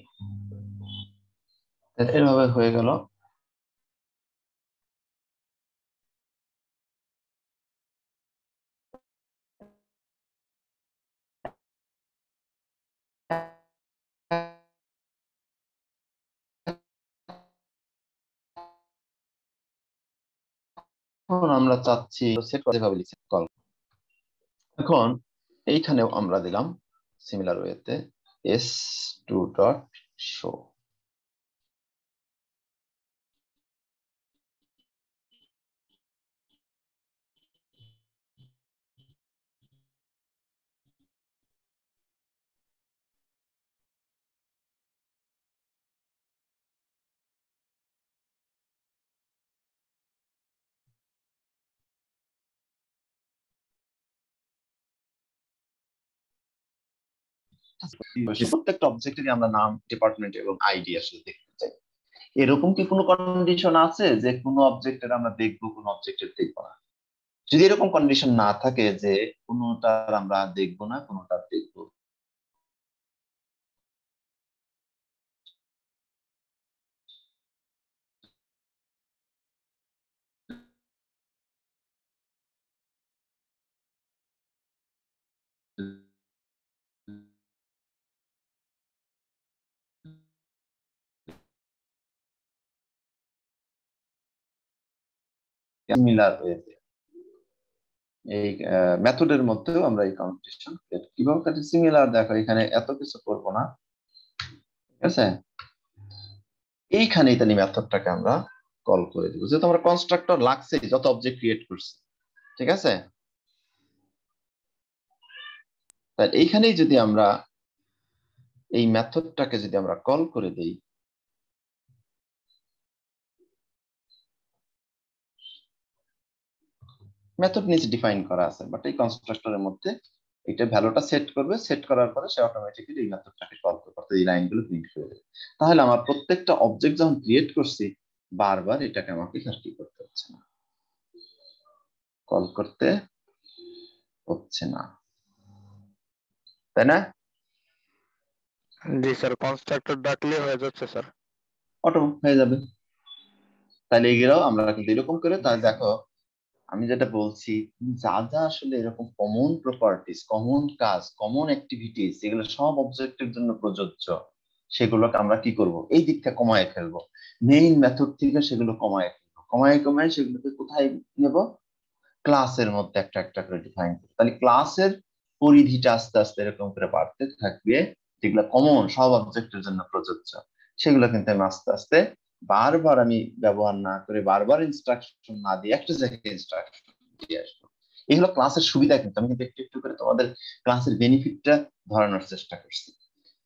এভাবে হয়ে গেল। এখন আমরা চাচ্ছি সেট করতে হবে কল। এখন এইখানেও আমরা দিলাম সিমিলার ওয়েতে s2.show। প্রত্যেকটা অবজেক্টেরই আমরা নাম, ডিপার্টমেন্ট এবং আইডি আসলে দেখতে চাই। এরকম কি কোনো কন্ডিশন আছে যে কোনো অবজেক্টের আমরা দেখবো, কোনো অবজেক্টের দেখবো না? যদি এরকম কন্ডিশন না থাকে যে কোনোটার আমরা দেখবো না, কোনোটার দেখবো, সিমিলার ওয়েতে এই মেথডের মধ্যেও আমরা এই কন্ডিশন কিভাবে কাটে সিমিলার। দেখো এখানে এত কিছু করবো না, ঠিক আছে? এইখানে তাহলে মেথডটাকে আমরা কল করে দিব, যেহেতু আমরা কনস্ট্রাক্টর লাগছে যত অবজেক্ট ক্রিয়েট করছি। ঠিক আছে, তাহলে এইখানেই যদি আমরা এই মেথডটাকে যদি আমরা কল করে দেই, মেথড নিচে ডিফাইন করা আছে, বাট এই কনস্ট্রাক্টরের মধ্যে এটা ভ্যালুটা সেট করবে, সেট করার পরে সে অটোমেটিক্যালি এই মেথডটাকে কল করতে এই লাইনগুলো প্রিন্ট করে দেবে। তাহলে আমার প্রত্যেকটা অবজেক্ট যখন ক্রিয়েট করছি বারবার এটাকে আমাকে আর কি করতে হচ্ছে না, কল করতে হচ্ছে না, তাই না? জি স্যার, কনস্ট্রাক্টর ডাকলে হয়ে যাচ্ছে স্যার। অটো হয়ে যাবে। তাহলে এগুলো আমরা কিন্তু এরকম করে, তাহলে দেখো আমি যেটা বলছি, যা যা আসলে এরকম কমন প্রপার্টিস, কমন কাজ, কমন অ্যাক্টিভিটিস, এগুলো সব অবজেক্টের জন্য প্রযোজ্য, সেগুলোকে আমরা কি করব? এই দিকটা কমায় ফেলবো, মেইন মেথড থেকে সেগুলো কমায় ফেলবো, কমায় সেগুলোকে কোথায় নেব? ক্লাসের মধ্যে একটা একটা করে ডিফাইন করবো। তাহলে ক্লাসের পরিধিটা আস্তে আস্তে এরকম করে বাড়তে থাকবে, যেগুলো কমন সব অবজেক্টের জন্য প্রযোজ্য, সেগুলো কিন্তু আমি আস্তে আস্তে বারবার আমি ব্যবহার না করে, বারবার ইনস্ট্রাকশন না দিয়ে একটা জায়গায় ইনস্ট্রাকশন দিয়ে আসবো। এগুলো ক্লাসের সুবিধা, কিন্তু আমি কিন্তু একটু একটু করে তোমাদের ক্লাসের বেনিফিটটা ধরানোর চেষ্টা করছি।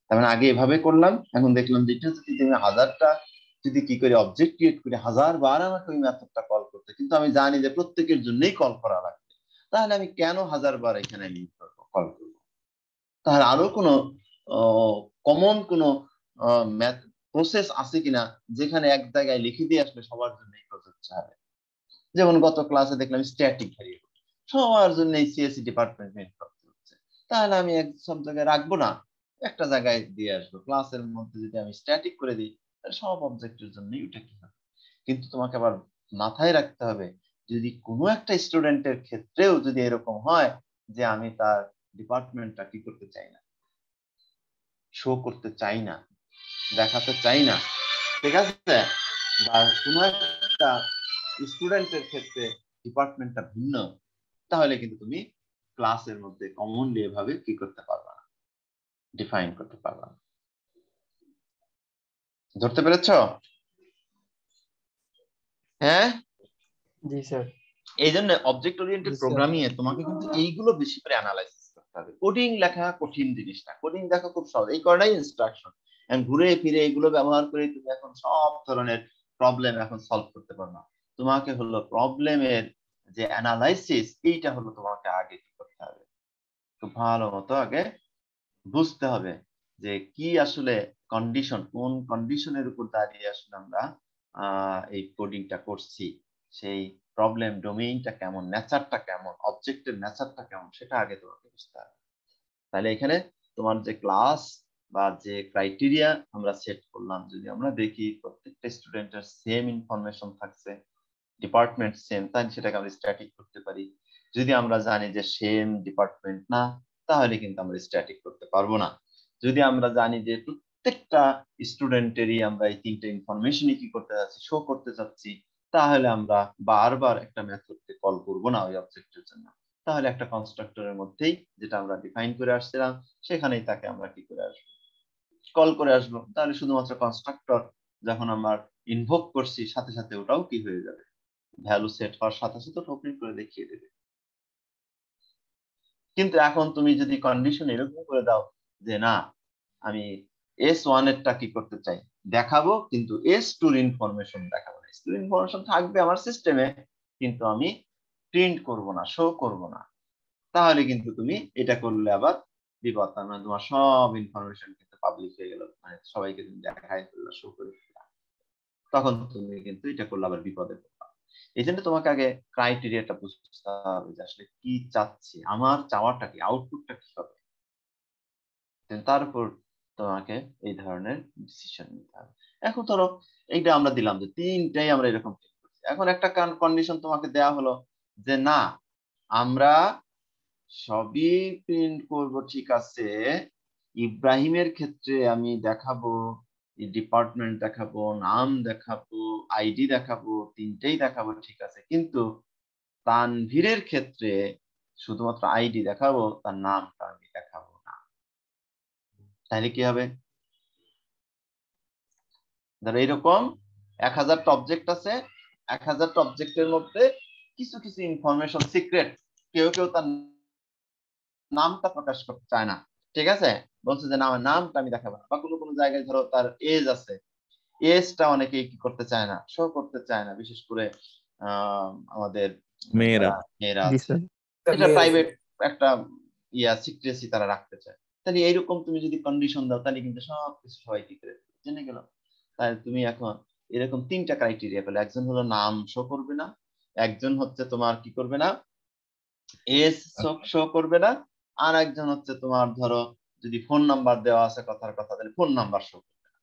তার মানে আগে এভাবে করলাম, এখন দেখলাম যে এটা যদি তুমি 1000টা যদি কি করে অবজেক্ট ক্রিয়েট করে 1000 বার আমাকে ওই মেথডটা কল করতে, কিন্তু আমি জানি যে প্রত্যেকের জন্যই কল করা লাগবে, তাহলে আমি কেন 1000 বার এখানে আমি কল করবো? তাহলে আরো কোনো কমন কোনো ম্যাথ প্রসেস আছে কিনা যেখানে এক জায়গায় লিখে দিয়ে আসলে সবার জন্য এই প্রযোজ্য হবে? যেমন গত ক্লাসে দেখলাম স্ট্যাটিক ভ্যারিয়েবল সবার জন্য এই সিএসসি ডিপার্টমেন্ট মেইন করতে হচ্ছে, তাহলে আমি এক সব জায়গায় রাখবো না, একটা জায়গায় দিয়ে আসবো। ক্লাসের মধ্যে যদি আমি স্ট্যাটিক করে দিই তাহলে সব অবজেক্টের জন্যই ওটা কি হবে। কিন্তু তোমাকে আবার মাথায় রাখতে হবে, যদি কোনো একটা স্টুডেন্টের ক্ষেত্রেও যদি এরকম হয় যে আমি তার ডিপার্টমেন্টটা কি করতে চাই না, শো করতে চাই না, দেখাতে চাই না, ঠিক আছে, বা কোনো একটা স্টুডেন্টের ক্ষেত্রে ডিপার্টমেন্টটা ভিন্ন, তাহলে কিন্তু তুমি ক্লাসের মধ্যে কমনলি এভাবে কি করতে পারবা না, ডিফাইন করতে পারবা না। ধরতে পেরেছো? হ্যাঁ, জি স্যার। এই জন্য অবজেক্ট ওরিয়েন্টেড প্রোগ্রামিং এ তোমাকে কিন্তু এইগুলো বেশি করে অ্যানালাইসিস করতে হবে। কোডিং লেখা কঠিন জিনিস না, কোডিং দেখা খুব সহজ, এই কয়টাই ইনস্ট্রাকশন, ঘুরে ফিরে এগুলো ব্যবহার করে তুমি এখন সব ধরনের প্রবলেম এখন সলভ করতে পারো না। তোমাকে হলো প্রবলেমের যে অ্যানালাইসিস, এইটা হলো তোমাকে আগে কি করতে হবে, খুব ভালো মতো আগে বুঝতে হবে যে কি আসলে কন্ডিশন, কোন কন্ডিশনের উপর দাঁড়িয়ে আসলে আমরা এই কোডিংটা করছি, সেই প্রবলেম ডোমেইনটা কেমন, নেচারটা কেমন, অবজেক্টের নেচারটা কেমন, সেটা আগে তোমাকে বুঝতে হবে। তাহলে এখানে তোমার যে ক্লাস বা যে ক্রাইটেরিয়া আমরা সেট করলাম, যদি আমরা দেখি প্রত্যেকটা স্টুডেন্টের সেম ইনফরমেশন থাকছে, ডিপার্টমেন্ট সেম, তাহলে সেটাকে আমরা স্ট্যাটিক করতে পারি। যদি আমরা জানি যে সেম ডিপার্টমেন্ট না, তাহলে কিন্তু আমরা স্ট্যাটিক করতে পারবো না। যদি আমরা জানি যে প্রত্যেকটা স্টুডেন্টেরই আমরা এই তিনটে ইনফরমেশনই কি করতে যাচ্ছি, শো করতে যাচ্ছি, তাহলে আমরা বারবার একটা মেথডকে কল করব না ওই অবজেক্টের জন্য। তাহলে একটা কনস্ট্রাক্টরের মধ্যেই যেটা আমরা ডিফাইন করে আসছিলাম, সেখানেই তাকে আমরা কি করে আসবো, কল করে আসবো। তাহলে শুধুমাত্র কনস্ট্রাক্টর যখন আমরা ইনভোক করছি, সাথে সাথে ওটাও কি হয়ে যাবে, ভ্যালু সেট হওয়ার সাথে সাথে ওপেন করে দেখিয়ে দেবে। কিন্তু এখন তুমি যদি কন্ডিশন এরকম করে দাও যে না, আমি S1 এরটা কি করতে চাই, দেখাবো, কিন্তু S2 এর ইনফরমেশন দেখাবো না। S2 এর ইনফরমেশন থাকবে আমার সিস্টেমে, কিন্তু আমি প্রিন্ট করব না, শো করব না, তাহলে কিন্তু তুমি এটা করলে আবার বিপদ। তার মানে তোমার সব ইনফরমেশন কিন্তু পাবলিক হয়ে গেল, মানে সবাইকে তুমি দেখাই ফেললা, শো করে ফেললা, তখন তুমি কিন্তু এটা করলে আবার বিপদে পড়বা। এই জন্য তোমাকে আগে ক্রাইটেরিয়াটা বুঝতে হবে যে আসলে কি চাচ্ছি, আমার চাওয়াটা কি, আউটপুটটা কি হবে, তার উপর তোমাকে এই ধরনের ডিসিশন নিতে হবে। এখন ধরো এইটা আমরা দিলাম যে তিনটাই আমরা এরকম, এখন একটা কন্ডিশন তোমাকে দেয়া হলো যে না, আমরা সবই প্রিন্ট করব, ঠিক আছে, ইব্রাহিমের ক্ষেত্রে আমি দেখাবো, ডিপার্টমেন্ট দেখাবো, নাম দেখাবো, আইডি দেখাবো, তিনটেই দেখাবো, ঠিক আছে, কিন্তু তানভীরের ক্ষেত্রে শুধুমাত্র আইডি দেখাবো, তার নামটা আমি দেখাবো না। তাহলে কি হবে, ধরো এইরকম 1000টা অবজেক্ট আছে, 1000টা অবজেক্টের মধ্যে কিছু কিছু ইনফরমেশন সিক্রেট, কেউ কেউ তার নামটা প্রকাশ করতে চায় না, ঠিক আছে, বলছে যে না আমার নামটা আমি দেখাবো না। বা কোনো কোনো জায়গায় ধরো তার এজ আছে, এজটা অনেকেই কি করতে চায় না, শো করতে চায় না, বিশেষ করে আমাদের মেয়েরা। যারা মেয়েরা জি আছে, স্যার। এটা প্রাইভেট একটা সিক্রেসি তারা রাখতে চায়। তাহলে এইরকম তুমি যদি কন্ডিশন দাও, তাহলে কিন্তু সবকিছু সবাই কি করে জেনে গেল। তাহলে তুমি এখন এরকম তিনটা ক্রাইটেরিয়া পেলে, একজন হলো নাম শো করবে না, একজন হচ্ছে তোমার কি করবে না, এজ শো করবে না, আর একজন হচ্ছে তোমার ধরো যদি ফোন নাম্বার দেওয়া আছে কথার কথা, তাহলে ফোন নাম্বার শো করবে না,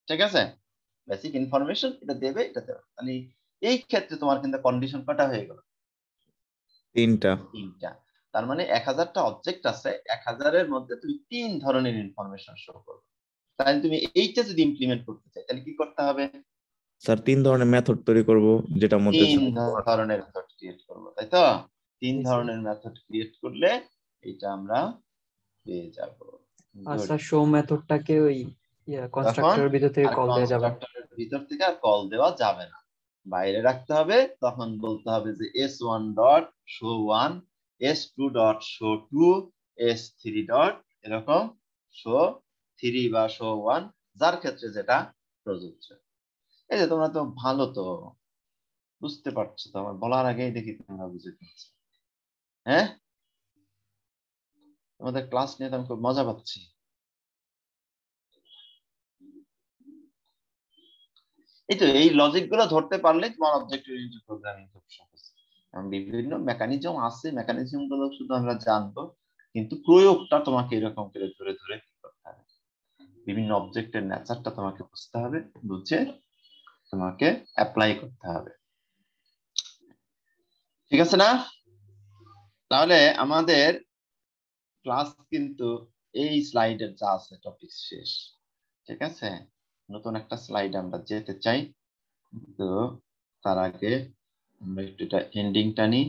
ঠিক আছে, বেসিক ইনফরমেশন এটা দেবে, এটা দেবে। তাহলে এই ক্ষেত্রে তোমার কিন্তু কন্ডিশন কটা হয়ে গেল, তিনটা। তিনটা। তার মানে 1000টা অবজেক্ট আছে, 1000-এর মধ্যে তুমি 3 ধরনের ইনফরমেশন শো করবে। তাহলে তুমি এইটা যদি ইমপ্লিমেন্ট করতে চাই, তাহলে কি করতে হবে, স্যার 3 ধরনের মেথড তৈরি করব, যেটার মধ্যে 3 ধরনের মেথড ক্রিয়েট করবো, তাই তো? 3 জি স্যার। ধরনের মেথড ক্রিয়েট করলে এটা আমরা পেয়ে যাব। আর Good. স্যার শো মেথডটাকে ওই তখন কনস্ট্রাক্টরের ভিতর থেকে আর কল দেওয়া যাবে। কনস্ট্রাক্টরের ভিতর থেকে আর কল দেওয়া যাবে না, বাইরে রাখতে হবে। তখন বলতে হবে যে s1 dot show 1, s2 dot show 2, s3 dot এরকম শো 3 বা শো 1, যার ক্ষেত্রে যেটা প্রযোজ্য। এই যে তোমরা তো ভালো, তো বুঝতে পারছো তো, আমার বলার আগেই দেখি তোমরা বুঝে ফেলছো। হ্যাঁ, তোমাদের ক্লাস নিয়ে তো আমি খুব মজা পাচ্ছি। এই তো এই লজিক গুলো ধরতে পারলে তোমার অবজেক্ট ওরিয়েন্টেড প্রোগ্রামিং খুব সহজ। বিভিন্ন মেকানিজম আছে, মেকানিজম গুলো শুধু আমরা জানবো, কিন্তু প্রয়োগটা তোমাকে এরকম করে ধরে ধরে করতে হবে। বিভিন্ন অবজেক্টের নেচারটা তোমাকে বুঝতে হবে, বুঝে তোমাকে অ্যাপ্লাই করতে হবে। ঠিক আছে না? তাহলে আমাদের ক্লাস কিন্তু এই স্লাইডের যা আছে টপিক শেষ। ঠিক আছে, নতুন একটা স্লাইড আমরা যেতে চাই, তো তার আগে আমরা একটু এটা এন্ডিংটা নিই।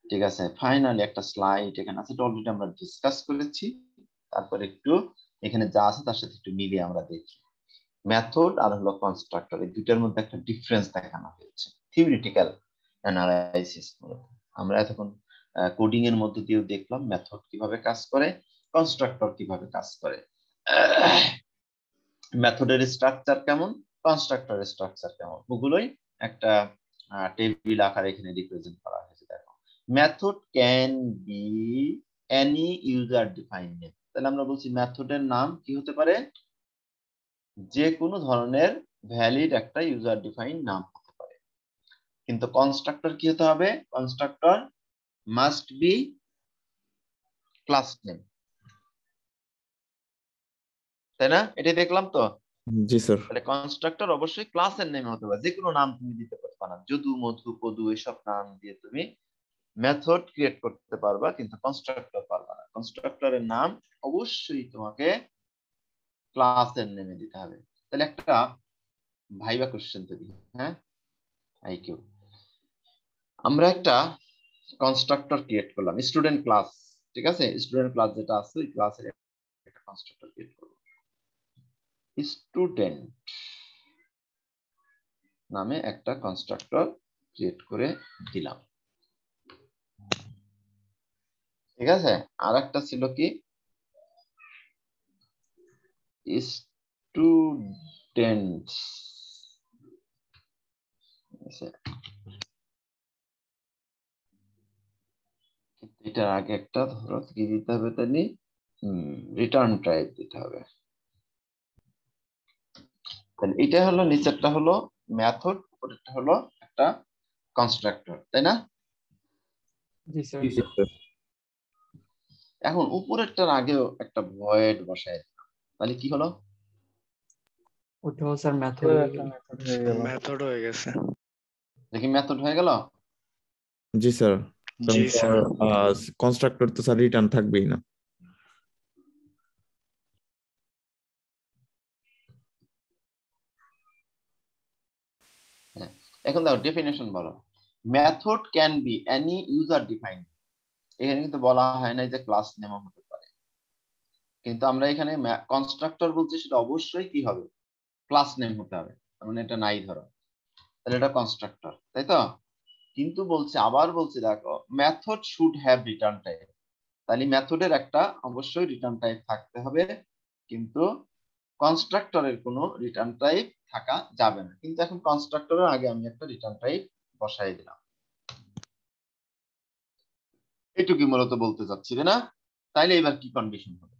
ঠিক আছে, ফাইনালি একটা স্লাইড এখানে আছে, অলরেডি আমরা ডিসকাস করেছি। তারপর একটু এখানে যা আছে তার সাথে একটু মিলিয়ে আমরা দেখি। মেথড আর হলো কনস্ট্রাক্টর, এই দুইটার মধ্যে একটা ডিফারেন্স দেখানো হয়েছে। থিওরিটিক্যাল অ্যানালাইসিস আমরা এতক্ষণ কোডিং এর মধ্যে দিয়েও দেখলাম মেথড কিভাবে কাজ করে, কনস্ট্রাক্টর কিভাবে কাজ করে। মেথডের স্ট্রাকচার কেমন, কনস্ট্রাক্টরের স্ট্রাকচার কেমন, ওগুলোই একটা টেবিল আকারে এখানে রিপ্রেজেন্ট করা হয়েছে। দেখো, method can be any user defined name. তাহলে আমরা বলছি মেথডের নাম কি হতে পারে, যে কোনো ধরনের ভ্যালিড একটা ইউজার ডিফাইন্ড নাম হতে পারে। কিন্তু কনস্ট্রাক্টর কি হতে হবে, constructor must be class name, তাই না? এটাই দেখলাম তো। জি স্যার। তাহলে কনস্ট্রাক্টর অবশ্যই ক্লাসের নেম হতে পারে, যে কোনো নাম তুমি দিতে পারবে না। যদু, মধু, পদু এসব নাম দিয়ে তুমি মেথড ক্রিয়েট করতে পারবা, কিন্তু কনস্ট্রাক্টর পারবা না। কনস্ট্রাক্টরের নাম অবশ্যই তোমাকে ক্লাসের নেমে দিতে হবে। তাহলে একটা ভাইবা কোশ্চেন তৈরি, হ্যাঁ, আইকিউ। আমরা একটা কনস্ট্রাক্টর ক্রিয়েট করলাম, স্টুডেন্ট ক্লাস। ঠিক আছে, স্টুডেন্ট ক্লাস যেটা আছে ওই ক্লাসের একটা কনস্ট্রাক্টর ক্রিয়েট করব, স্টুডেন্ট নামে একটা কনস্ট্রাক্টর ক্রিয়েট করে দিলাম। ঠিক আছে, আর একটা ছিল কি, স্টুডেন্ট। এটার আগে একটা ধরো কি দিতে হবে, তাহলে রিটার্ন টাইপ দিতে হবে। তাহলে এটা হলো, নিচেরটা হলো মেথড, উপরেরটা হলো একটা কনস্ট্রাক্টর, তাই না? জি স্যার। এখন উপরেরটার আগেও একটা ভয়েড বসায় দিলাম, তাহলে কি হলো, ওটাও স্যার মেথড হয়ে গেল। মেথড হয়ে গেছে। দেখি মেথড হয়ে গেল। জি স্যার। জি স্যার। কনস্ট্রাক্টর তো স্যার রিটার্ন থাকবেই না। এখন দেখো ডেফিনেশন বলো, method can be any user defined. এখানে কিন্তু বলা হয় না যে ক্লাস নেম হতে পারে, কিন্তু আমরা এখানে কনস্ট্রাক্টর বলছি, সেটা অবশ্যই কি হবে, ক্লাস নেম হতে হবে। তার মানে এটা নাই ধরো, তাহলে এটা কনস্ট্রাক্টর, তাই তো? কিন্তু বলছে, আবার বলছে দেখো, method should have return type. তাহলে মেথডের একটা অবশ্যই রিটার্ন টাইপ থাকতে হবে, কিন্তু কনস্ট্রাক্টরের কোনো রিটার্ন টাইপ থাকা যাবে না। কিন্তু এখন কনস্ট্রাক্টরের আগে আমি একটা রিটার্ন টাইপ বসাই দিলাম, এইটুকুই মূলত বলতে চাচ্ছি, তাই না? তাইলে এবার কি কন্ডিশন হবে,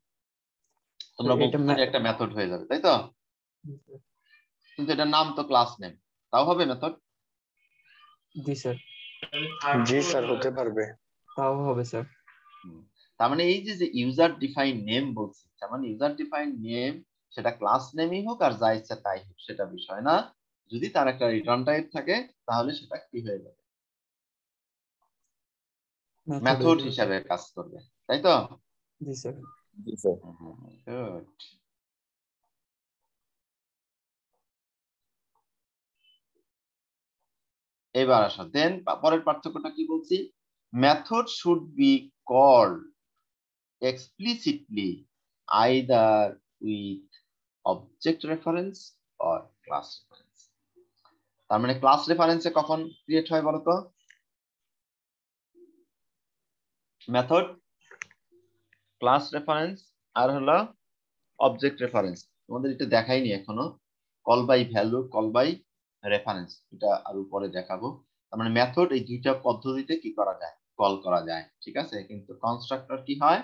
তোমরা এটা বলতে একটা মেথড হয়ে যাবে, তাই তো? কিন্তু এটার নাম তো ক্লাস নেম, তাও হবে মেথড? জি স্যার। জি স্যার, হতে পারবে। তাও হবে স্যার। তার মানে এই যে ইউজার ডিফাইন নেম বলছি, তার মানে ইউজার ডিফাইন নেম সেটা ক্লাস নেমই হোক আর যা ইচ্ছা তাই হোক, সেটা বিষয় না। যদি তার একটা রিটার্ন টাইপ থাকে তাহলে সেটা কি হয়ে যাবে, মেথড হিসাবে কাজ করবে, তাই তো? জি স্যার। জি স্যার। গুড। এবার আসো, দেন পরের পার্থক্যটা কি বলছি, method should be called explicitly either with object reference or class reference। তার মানে ক্লাস রেফারেন্সে কখন ক্রিয়েট হয় বলতো, মেথড, ক্লাস রেফারেন্স আর হলো অবজেক্ট রেফারেন্স। তোমাদের এটা দেখাইনি এখনো, call by value, call by reference, এটা আর উপরে দেখাবো। তার মানে মেথড এই দুইটা পদ্ধতিতে কি করা যায়, কল করা যায়, ঠিক আছে? কিন্তু কনস্ট্রাক্টর কি হয়,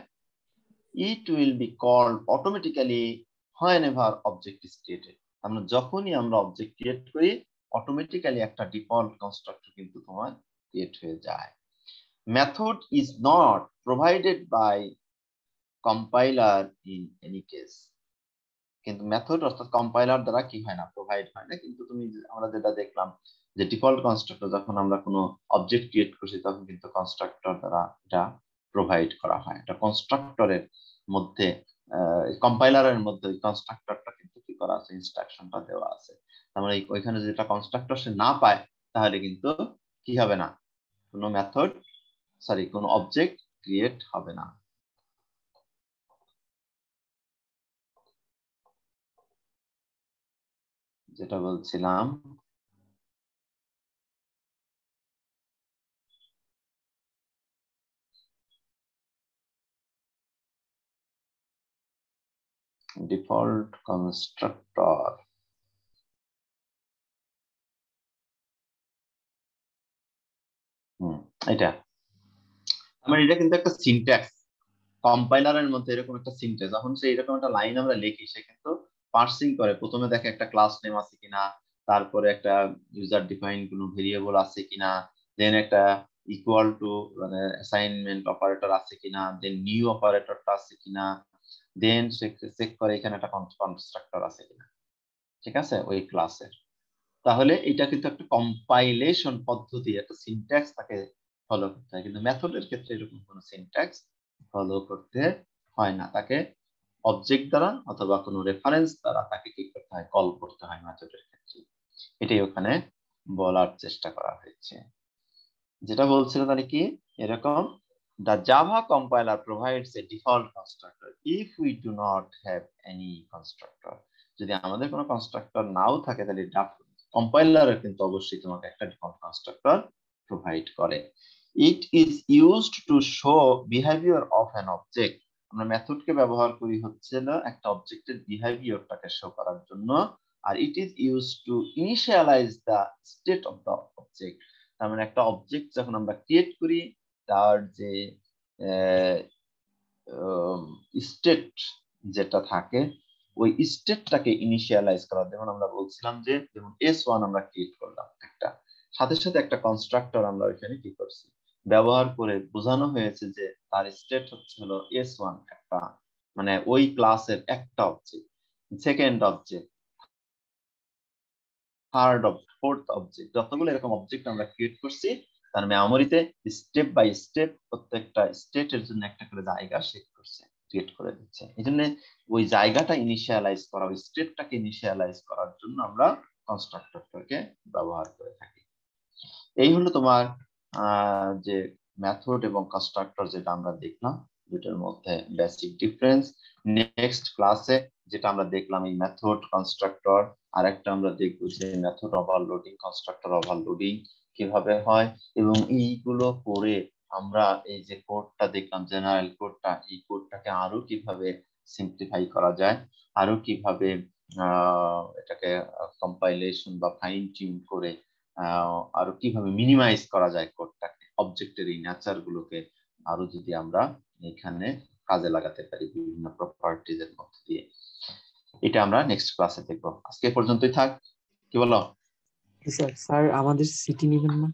it will be called automatically whenever object is created। আমরা যখনই আমরা অবজেক্ট ক্রিয়েট করি, অটোমেটিক্যালি একটা ডিফল্ট কনস্ট্রাক্টর কিন্তু তোমার ক্রিয়েট হয়ে যায়। Method is not provided by compiler in any case। কিন্তু মেথড অর্থাৎ কম্পাইলার দ্বারা কি হয় না, প্রোভাইড হয় না। কিন্তু আমরা যেটা দেখলাম যে ডিফল্ট কনস্ট্রাক্টর যখন আমরা কোনো অবজেক্ট ক্রিয়েট করছি তখন কিন্তু কনস্ট্রাক্টর দ্বারা এটা প্রোভাইড করা হয়। এটা কনস্ট্রাক্টরের মধ্যে কম্পাইলারের মধ্যে কনস্ট্রাক্টরটা কিন্তু কি করা আছে, ইনস্ট্রাকশনটা দেওয়া আছে। তার মানে ওইখানে যেটা কনস্ট্রাক্টর সে না পায় তাহলে কিন্তু কি হবে না, কোনো মেথড কোনো অবজেক্ট ক্রিয়েট হবে না। যেটা বলছিলাম ডিফল্ট কনস্ট্রাক্টর, এটা আমার এটা কিন্তু একটা সিনট্যাক্স, কম্পাইলারের মধ্যে এরকম একটা সিনট্যাক্স। যখন সে এরকম একটা লাইন আমরা লিখি সে কিন্তু পার্সিং করে, প্রথমে দেখে একটা ক্লাস নেম আছে কিনা, তারপরে একটা ইউজার ডিফাইন কোনো ভেরিয়েবল আছে কিনা, দেন একটা ইকুয়াল টু মানে অ্যাসাইনমেন্ট অপারেটর আছে কিনা, দেন নিউ অপারেটরটা আছে কিনা, দেন সে চেক করে এখানে একটা কনস্ট্রাক্টর আছে কিনা, ঠিক আছে, ওই ক্লাসের। তাহলে এটা কিন্তু একটা কম্পাইলেশন পদ্ধতি, একটা সিনট্যাক্স তাকে ফলো করতে হয়। কিন্তু মেথডের ক্ষেত্রে এরকম কোনো সিনট্যাক্স ফলো করতে হয় না, তাকে অবজেক্ট দ্বারা অথবা কোনো রেফারেন্স দ্বারা তাকে কি করতে হয়, কল করতে হয় মেথডের ক্ষেত্রে। এটাই ওখানে বলার চেষ্টা করা হয়েছে। যেটা বলছিল তাহলে কি এরকম, the Java compiler provides a default constructor if we do not have any constructor। যদি আমাদের কোনো কনস্ট্রাক্টর নাও থাকে তাহলে কম্পাইলার কিন্তু অবশ্যই তোমাকে একটা ডিফল্ট কনস্ট্রাক্টর প্রোভাইড করে। ইট is used to show behaviour of an object. আমরা মেথডকে ব্যবহার করি হচ্ছে না একটা অবজেক্টের বিহেভিয়ারটাকে শো করার জন্য, আর it is used to initialize the state of the object. তার মানে একটা অবজেক্ট যখন আমরা ক্রিয়েট করি তার যে স্টেট যেটা থাকে ওই স্টেটটাকে ইনিশিয়ালাইজ করা। যেমন আমরা বলছিলাম যে যেমন S1 আমরা ক্রিয়েট করলাম একটা, সাথে সাথে একটা কনস্ট্রাক্টর আমরা ওইখানে কি করছি, ব্যবহার করে বোঝানো হয়েছে যে তার স্টেট হচ্ছে হলো S1 একটা, মানে ওই ক্লাসের একটা object, second object, third object, fourth object, যতগুলো এরকম অবজেক্ট আমরা ক্রিয়েট করছি তার মেমোরিতে স্টেপ বাই স্টেপ প্রত্যেকটা স্টেটের জন্য একটা করে জায়গা সেট করছে, ক্রিয়েট করে দিচ্ছে। এই জন্য ওই জায়গাটা ইনিশিয়ালাইজ করা, ওই স্টেটটাকে ইনিশিয়ালাইজ করার জন্য আমরা কনস্ট্রাক্টরটাকে ব্যবহার করে থাকি। এই হলো তোমার যে মেথড এবং কনস্ট্রাক্টর যেটা আমরা দেখলাম, দুটোর মধ্যে বেসিক ডিফারেন্স। নেক্সট ক্লাসে যেটা আমরা দেখলাম এই মেথড কনস্ট্রাক্টর, আর একটা আমরা দেখবো যে মেথড ওভারলোডিং, কনস্ট্রাক্টর ওভারলোডিং কিভাবে হয়, এবং এইগুলো করে আমরা এই যে কোডটা দেখলাম জেনারেল কোডটা, এই কোডটাকে আরো কিভাবে সিম্পলিফাই করা যায়, আরো কিভাবে এটাকে কম্পাইলেশন বা ফাইন টিউন করে আরো কিভাবে মিনিমাইজ করা যায় কোডটাকে, অবজেক্টের এই নেচার গুলোকে আরো যদি আমরা এখানে কাজে লাগাতে পারি বিভিন্ন প্রপার্টিজ এর মধ্যে দিয়ে, এটা আমরা নেক্সট ক্লাসে দেখবো। আজকে পর্যন্তই থাক, কি বলো? স্যার আমাদের সিটি নেবেন না?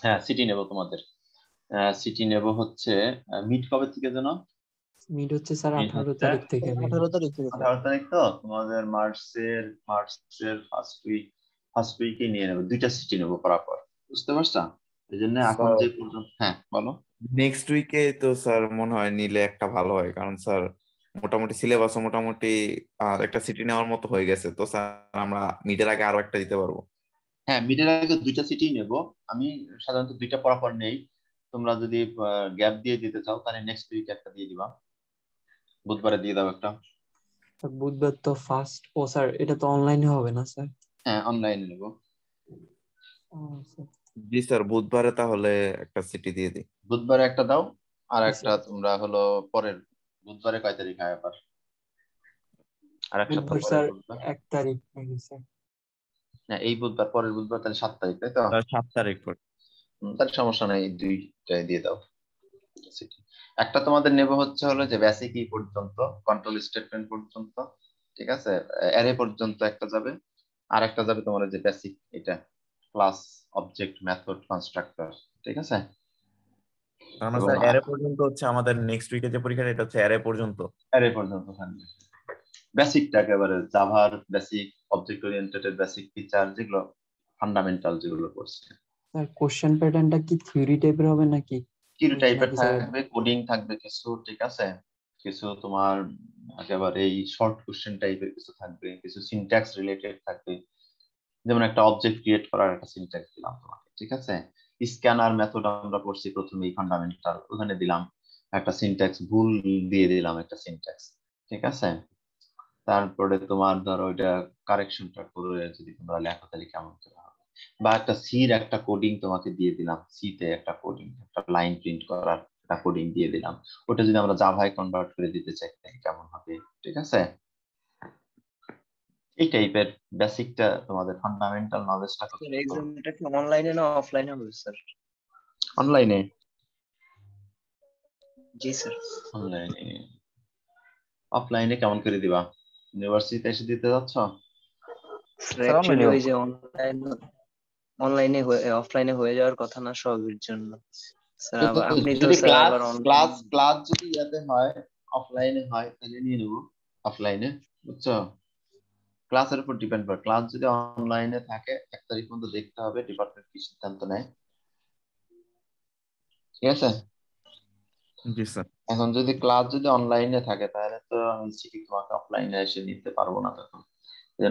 হ্যাঁ সিটি নেব, তোমাদের সিটি নেব হচ্ছে মিড কবে থেকে যেন? মিড হচ্ছে স্যার 18 তারিখ থেকে। 18 তারিখ থেকে 18 তারিখ তো তোমাদের মার্চের ফার্স্ট উইকে নিয়ে নেবো, দুইটা সিটি নেবো পরাপর, বুঝতে পারছো? এই জন্য এখন যে পর্যন্ত, হ্যাঁ বলো। নেক্সট উইকে তো স্যার মনে হয় নিলে একটা ভালো হয়, কারণ স্যার মোটামুটি সিলেবাসও মোটামুটি একটা সিটি নেওয়ার মতো হয়ে গেছে, তো স্যার আমরা মিডের আগে আরো একটা দিতে পারবো। হ্যাঁ মিডের আগে দুইটা সিটি নেব, আমি সাধারণত দুইটা পরাপর নেই। তোমরা যদি গ্যাপ দিয়ে দিতে চাও তাহলে নেক্সট উইকে একটা দিয়ে দিবা, বুধবারে দিয়ে দাও একটা। বুধবার তো ফার্স্ট। ও স্যার এটা তো অনলাইনে হবে না স্যার? হ্যাঁ অনলাইনে নেব। জি স্যার, বুধবারে তাহলে একটা সিটি দিয়ে দিই। বুধবারে একটা দাও, আর জি, একটা স্যার। তোমরা হলো পরের বুধবারে কয় তারিখ হয় আবার? আর এক সপ্তাহ বুধবার পরের স্যার বুধবার, 1 তারিখ নাকি স্যার? না এই বুধবার পরের বুধবার, তাহলে 7 তারিখ, তাই তো? 7 তারিখ পর। তাহলে সমস্যা নাই, দুইটাই দিয়ে দাও সিটি। একটা তোমাদের নেব হচ্ছে হলো যে বেসিক ই পর্যন্ত, কন্ট্রোল স্টেটমেন্ট পর্যন্ত, ঠিক আছে, অ্যারে পর্যন্ত একটা যাবে, আর একটা যাবে তোমার যে বেসিক, এটা ক্লাস অবজেক্ট মেথড কনস্ট্রাক্টর, ঠিক আছে। কারণ এবং স্যার অ্যারে পর্যন্ত হচ্ছে আমাদের নেক্সট উইকে যে পরীক্ষা, এটা হচ্ছে অ্যারে পর্যন্ত। অ্যারে পর্যন্ত থাকবে। বেসিকটা একেবারে জাভার basic, object oriented basic feature, যেগুলো ফান্ডামেন্টাল যেগুলো করছে। স্যার কোশ্চেন প্যাটার্নটা কি থিওরি টাইপের হবে নাকি কিরু টাইপের নাকি স্যার? থাকবে, কোডিং থাকবে কিছু, ঠিক আছে, কিছু তোমার একেবারে এই শর্ট কোশ্চেন টাইপের কিছু থাকবে, কিছু সিনট্যাক্স রিলেটেড থাকবে। যেমন একটা অবজেক্ট ক্রিয়েট করার একটা সিনট্যাক্স দিলাম তোমাকে, ঠিক আছে। স্ক্যানার মেথড আমরা করছি প্রথমেই ফান্ডামেন্টাল, ওখানে দিলাম একটা সিনট্যাক্স, ভুল দিয়ে দিলাম একটা সিনট্যাক্স, ঠিক আছে। তারপরে তোমার ধরো ওইটা কারেকশনটা করে যদি তোমরা লেখো তাহলে কেমন করে হবে, বা একটা সির একটা কোডিং তোমাকে দিয়ে দিলাম, সিতে একটা কোডিং, একটা লাইন প্রিন্ট করার একটা কোডিং দিয়ে দিলাম, ওটা যদি আমরা জাভায় কনভার্ট করে দিতে চাই তাহলে কেমন হবে, ঠিক আছে। এই টাইপের বেসিকটা তোমাদের ফান্ডামেন্টাল নলেজটা স্যার এক্সামটা কি অনলাইনে না অফলাইনে হবে স্যার? অনলাইনে। জি স্যার। অনলাইনে। অফলাইনে কেমন করে দিবা, ইউনিভার্সিটিতে এসে দিতে যাচ্ছ? স্যার অ্যাকচুয়ালি ওই যে অনলাইনে অফলাইনে হয়ে যাওয়ার কথা না সবের জন্য স্যার। আবার আপনি তো যদি স্যার ক্লাস আবার ক্লাস ক্লাস যদি ইয়াতে হয়, অফলাইনে হয়, তাহলে নিয়ে নেবো অফলাইনে, বুঝছো। ক্লাসের উপর ডিপেন্ড করে, ক্লাস যদি অনলাইনে থাকে 1 তারিখ পর্যন্ত দেখতে হবে ডিপার্টমেন্ট কি সিদ্ধান্ত নেয়, ঠিক আছে। জি স্যার। এখন যদি ক্লাস যদি অনলাইনে থাকে তাহলে তো আমি সিটি তোমাকে অফলাইনে এসে নিতে পারবো না, তখন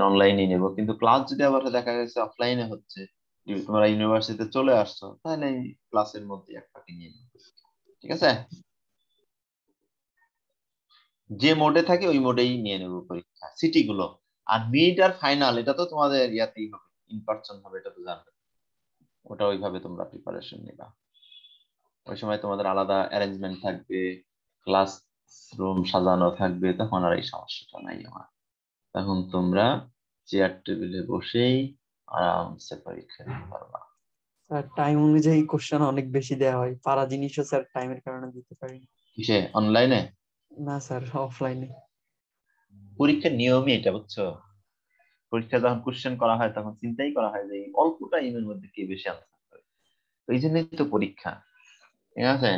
অনলাইনে নেবো। কিন্তু ক্লাস যদি আবার দেখা গেছে অফলাইনে হচ্ছে, তোমরা ইউনিভার্সিটিতে চলে আসছো, তাহলে এই ক্লাসের মধ্যে একটাকে নিয়ে নেবো, ঠিক আছে। যে মোডে থাকে ওই মোডেই নিয়ে নেবো পরীক্ষা সিটি গুলো। আর মিড আর ফাইনাল এটা তো তোমাদের ইয়াতেই হবে, ইন পার্সন হবে, এটা তো জানবে। ওটা ওইভাবে তোমরা প্রিপারেশন নিবা। ওই সময় তোমাদের আলাদা অ্যারেঞ্জমেন্ট থাকবে, ক্লাস রুম সাজানো থাকবে, তখন আর এই সমস্যাটা নাই আমার। তখন তোমরা চেয়ার টেবিলে বসেই আরামসে পরীক্ষা দিতে পারবা। স্যার টাইম অনুযায়ী কোশ্চেন অনেক বেশি দেওয়া হয়, পারা জিনিসও স্যার টাইমের কারণে দিতে পারি না। কিসে, অনলাইনে? না স্যার অফলাইনে। পরীক্ষার নিয়মই এটা, বুঝছো। পরীক্ষা যখন কোশ্চেন করা হয় তখন চিন্তাই করা হয় যে এই অল্প টাইমের মধ্যে কে বেশি আনসার করে। এই জন্যই তো পরীক্ষা, ঠিক আছে।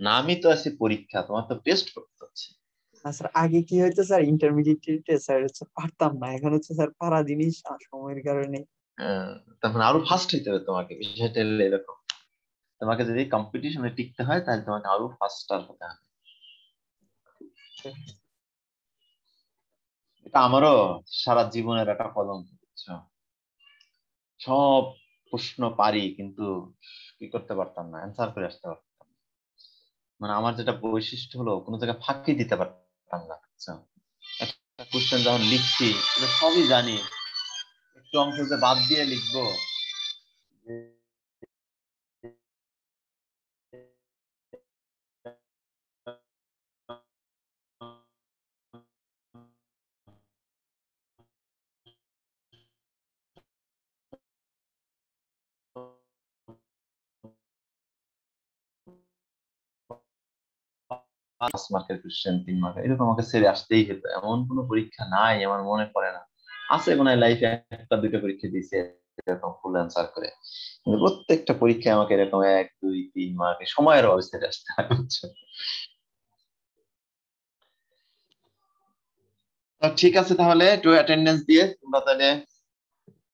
নামই তো আছে পরীক্ষা, তোমার তো টেস্ট করতে হচ্ছে। না স্যার আগে কি হয়তো স্যার ইন্টারমিডিয়েটে স্যার হচ্ছে পারতাম না, এখন হচ্ছে স্যার পারা জিনিস আর সময়ের কারণে। তখন আরো ফাস্ট হইতে হবে তোমাকে, বিষয়টা হলো এরকম। তোমাকে যদি কম্পিটিশনে টিকতে হয় তাহলে তোমাকে আরো ফাস্টার হতে হবে। এটা আমারও সারা জীবনের একটা কলঙ্ক, বুঝছো। সব প্রশ্ন পারি কিন্তু কি করতে পারতাম না, অ্যান্সার করে আসতে পারতাম না। মানে আমার যেটা বৈশিষ্ট্য হলো কোনো জায়গায় ফাঁকি দিতে পারতাম না, বুঝছো। একটা কোশ্চেন যখন লিখছি এটা সবই জানি, একটু অংশ যে বাদ দিয়ে লিখবো, পাঁচ মার্কের কোশ্চেন 3 মার্কের এরকম আমাকে ছেড়ে আসতেই হতো। এমন কোনো পরীক্ষা নাই আমার মনে পড়ে না, আছে কোনো লাইফে 1-2টা পরীক্ষা দিয়েছে এরকম ফুল অ্যান্সার করে, কিন্তু প্রত্যেকটা পরীক্ষায় আমাকে এরকম 1-2-3 মার্কে সময়ের অবস্থায় আসতে হয়, বুঝছো। ঠিক আছে, তাহলে একটু অ্যাটেন্ডেন্স দিয়ে তোমরা তাহলে